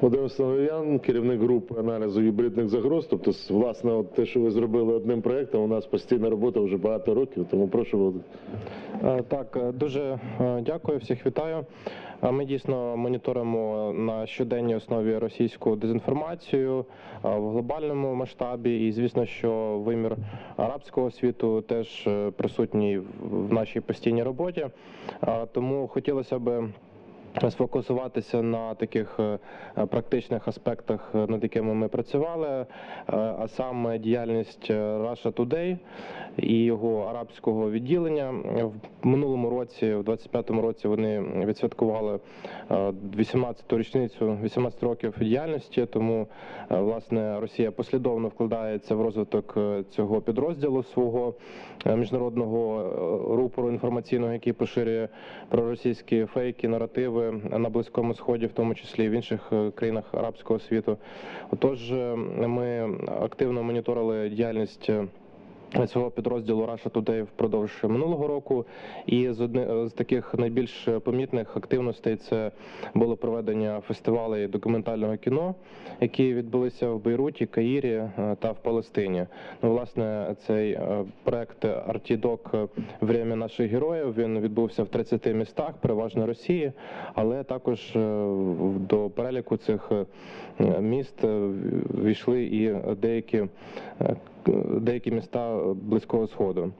Володимир Солов'ян, керівник групи аналізу гібридних загроз. Тобто, власне, от те, що ви зробили одним проєктом, у нас постійна робота вже багато років, тому прошу, Володимир. Так, дуже дякую, всіх вітаю. Ми дійсно моніторимо на щоденній основі російську дезінформацію в глобальному масштабі, і звісно, що вимір арабського світу теж присутній в нашій постійній роботі. Тому хотілося б сфокусуватися на таких практичних аспектах, над якими ми працювали, а саме діяльність Russia Today і його арабського відділення. В минулому році, в 25-му році, вони відсвяткували 18-ту річницю, 18 років діяльності, тому, власне, Росія послідовно вкладається в розвиток цього підрозділу свого міжнародного рупору інформаційного, який поширює проросійські фейки, наративи на Близькому Сході, в тому числі і в інших країнах арабського світу. Отож, ми активно моніторили діяльність цього підрозділу Russia Today впродовж минулого року, і з таких найбільш помітних активностей це було проведення фестивалей документального кіно, які відбулися в Бейруті, Каїрі та в Палестині. Ну, власне, цей проект «Артідок. Время наших героїв», він відбувся в 30 містах, переважно Росії, але також до переліку цих міст війшли і деякі міста Близького Сходу.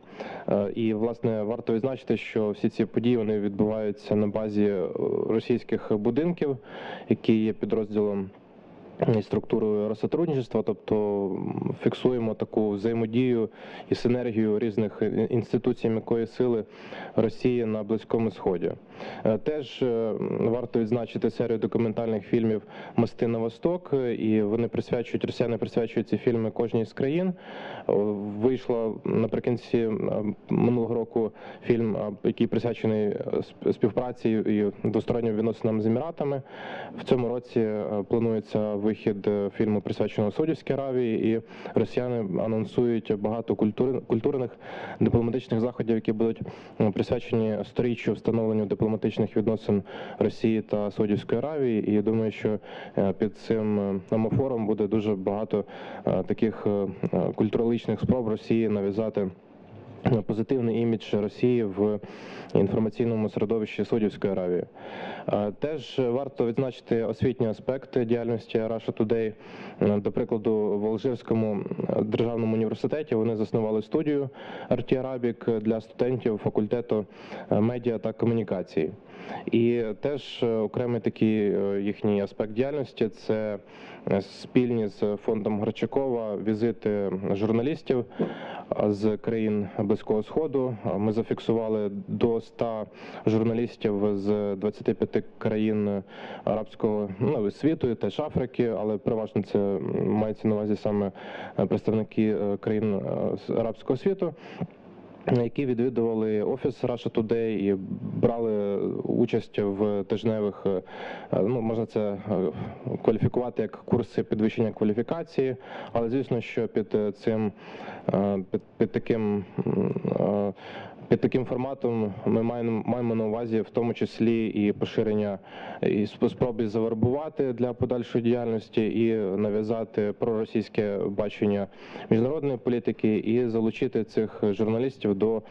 І, власне, варто відзначити, що всі ці події вони відбуваються на базі російських будинків, які є підрозділом і структурою розсотрудничества, тобто фіксуємо таку взаємодію і синергію різних інституцій м'якої сили Росії на Близькому Сході. Теж варто відзначити серію документальних фільмів «Мости на Восток», і росіяни присвячують ці фільми кожній з країн. Вийшло наприкінці минулого року фільм, який присвячений співпраці і двостороннім відносинам з Еміратами. В цьому році планується вихід фільму, присвяченого Саудівській Аравії, і росіяни анонсують багато культурних дипломатичних заходів, які будуть присвячені сторіччю встановленню дипломатичних відносин Росії та Саудівської Аравії. І думаю, що під цим амофором буде дуже багато таких культурологічних спроб Росії нав'язати позитивний імідж Росії в інформаційному середовищі Саудівської Аравії. Теж варто відзначити освітні аспекти діяльності Russia Today. До прикладу, в Алжирському державному університеті вони заснували студію RT Arabic для студентів факультету медіа та комунікації. І теж окремий такий їхній аспект діяльності – це спільні з фондом Горчакова візити журналістів з країн Близького Сходу. Ми зафіксували до 100 журналістів з 25 країн арабського світу, теж Африки, але переважно це мається на увазі саме представники країн арабського світу, які відвідували офіс Russia Today і брали участь в тижневих, можна це кваліфікувати як курси підвищення кваліфікації, але звісно, що під таким форматом ми маємо на увазі в тому числі і поширення, і спроби завербувати для подальшої діяльності і нав'язати проросійське бачення міжнародної політики і залучити цих журналістів до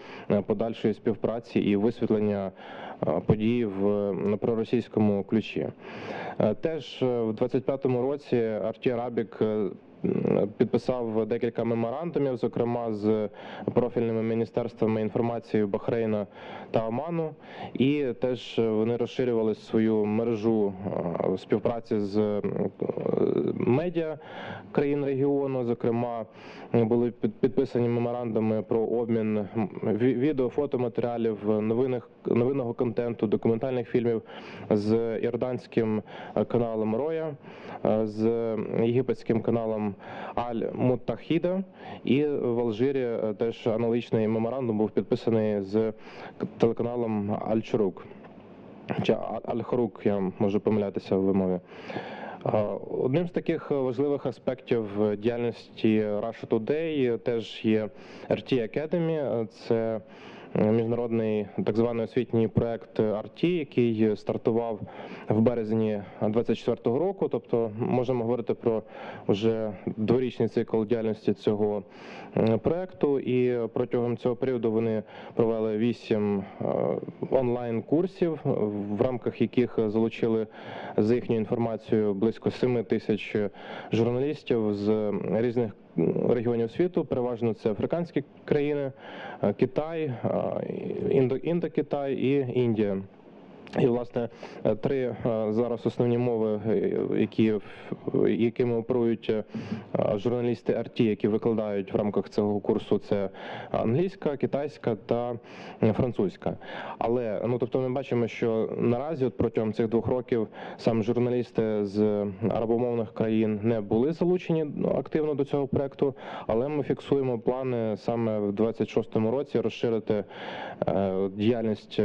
подальшої співпраці і висвітлення подій в проросійському ключі. Теж в 25-му році RT Arabic підписав декілька меморандумів, зокрема з профільними міністерствами інформації Бахрейна та Оману, і теж вони розширювали свою мережу співпраці з медіа країн регіону. Зокрема, були підписані меморандуми про обмін відео, фотоматеріалів, новинного контенту, документальних фільмів з іорданським каналом Роя, з єгипетським каналом Аль-Муттахіда, і в Алжирі теж аналогічний меморандум був підписаний з телеканалом Аль-Чурук, чи Аль-Харук, я можу помилятися в вимові. Одним з таких важливих аспектів діяльності Russia Today теж є RT Academy. Це міжнародний так званий освітній проект RT, який стартував в березні 2024 року. Тобто можемо говорити про вже дворічний цикл діяльності цього проекту. І протягом цього періоду вони провели 8 онлайн-курсів, в рамках яких залучили за їхню інформацією близько 7 тисяч журналістів з різних регіонів світу, переважно це африканські країни, Китай, Індокитай і Індія. І, власне, 3 зараз основні мови, якими оперують журналісти RT, які викладають в рамках цього курсу, це англійська, китайська та французька. Але, тобто ми бачимо, що наразі протягом цих 2 років саме журналісти з арабомовних країн не були залучені активно до цього проекту, але ми фіксуємо плани саме в 2026 році розширити діяльність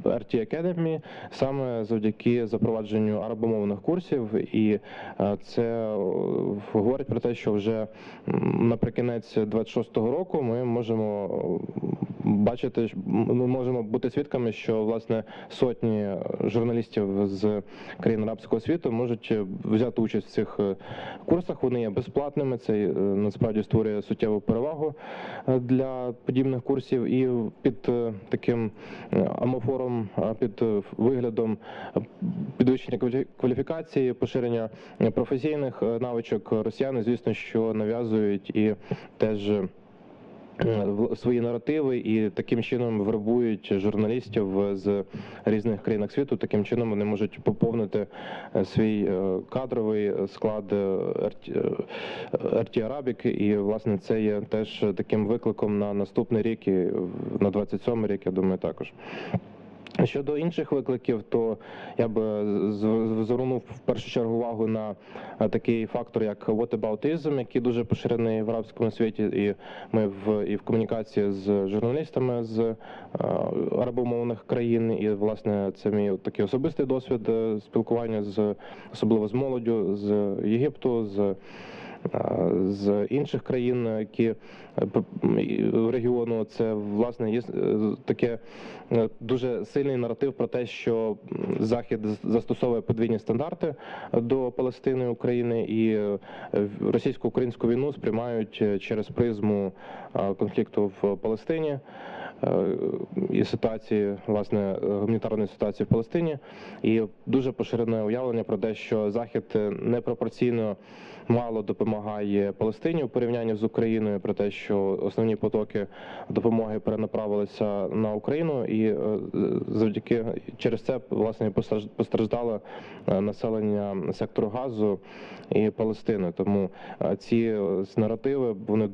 RT Academy саме завдяки запровадженню арабомовних курсів, і це говорить про те, що вже наприкінець 26-го року ми можемо бачити, ми можемо бути свідками, що, власне, сотні журналістів з країн арабського світу можуть взяти участь в цих курсах. Вони є безплатними, це насправді створює суттєву перевагу для подібних курсів, і під таким амофором, під виглядом підвищення кваліфікації, поширення професійних навичок росіяни, звісно, що нав'язують і теж свої наративи і таким чином вербують журналістів з різних країн світу. Таким чином вони можуть поповнити свій кадровий склад RT Arabic, і, власне, це є теж таким викликом на наступний рік і на 27-й рік, я думаю, також. Щодо інших викликів, то я би звернув в першу чергу увагу на такий фактор, як whataboutism, який дуже поширений в арабському світі, і ми в комунікації з журналістами з арабомовних країн, і, власне, це мій такий особистий досвід спілкування особливо з молоддю, з Єгипту, з інших країн, які регіону. Це, власне, є таке дуже сильний наратив про те, що Захід застосовує подвійні стандарти до Палестини, України, і російсько-українську війну сприймають через призму конфлікту в Палестині і ситуації, власне, гуманітарної ситуації в Палестині. І дуже поширене уявлення про те, що Захід непропорційно мало допомагає Палестині у порівнянні з Україною, про те, що основні потоки допомоги перенаправилися на Україну, і завдяки через це, власне, постраждало населення сектору Газу і Палестини. Тому ці наративи, вони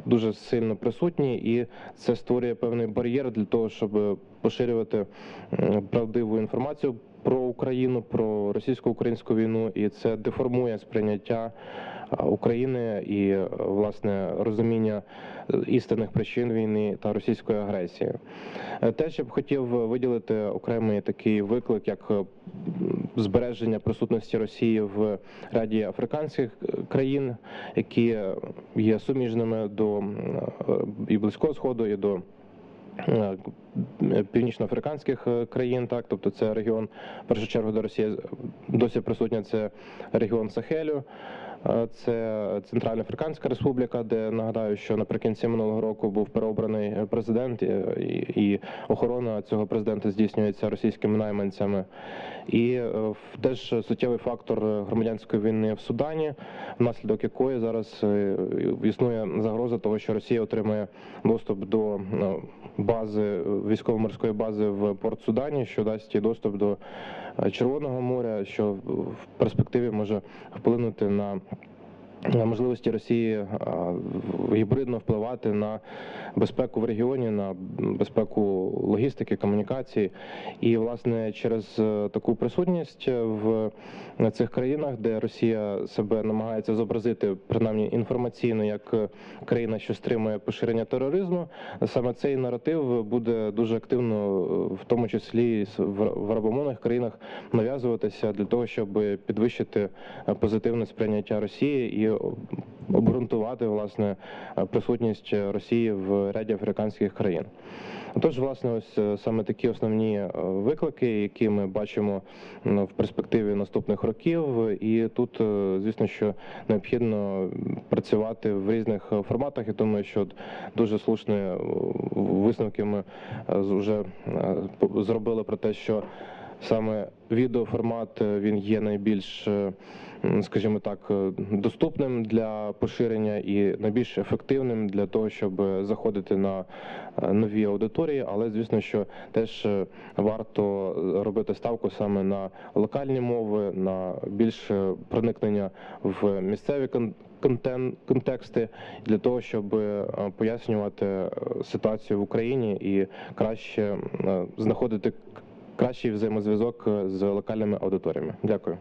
дуже сильно присутні, і це створює певний бар'єр для того, щоб поширювати правдиву інформацію про Україну, про російсько-українську війну, і це деформує сприйняття України і, власне, розуміння істинних причин війни та російської агресії. Теж я б хотів виділити окремий такий виклик, як збереження присутності Росії в ряді африканських країн, які є суміжними до і Близького Сходу, і до північноафриканських країн, так, тобто це регіон, в першу чергу, де Росія досі присутня, це регіон Сахелю, це Центральна Африканська Республіка, де, нагадаю, що наприкінці минулого року був переобраний президент, і охорона цього президента здійснюється російськими найманцями. І теж суттєвий фактор громадянської війни в Судані, внаслідок якої зараз існує загроза того, що Росія отримає доступ до бази, військово-морської бази в Порт-Судані, що дасть їй доступ до Червоного моря, що в перспективі може вплинути на можливості Росії гібридно впливати на безпеку в регіоні, на безпеку логістики, комунікації. І, власне, через таку присутність в цих країнах, де Росія себе намагається зобразити, принаймні інформаційно, як країна, що стримує поширення тероризму, саме цей наратив буде дуже активно, в тому числі в арабомовних країнах, нав'язуватися для того, щоб підвищити позитивне сприйняття Росії і обґрунтувати власне присутність Росії в ряді африканських країн. Тож, власне, ось саме такі основні виклики, які ми бачимо в перспективі наступних років. І тут, звісно, що необхідно працювати в різних форматах. Я думаю, що дуже слушні висновки ми вже зробили про те, що саме відеоформат він є найбільш, скажімо так, доступним для поширення і найбільш ефективним для того, щоб заходити на нові аудиторії, але звісно, що теж варто робити ставку саме на локальні мови, на більше проникнення в місцеві контексти для того, щоб пояснювати ситуацію в Україні і краще знаходити кращий взаємозв'язок з локальними аудиторіями. Дякую.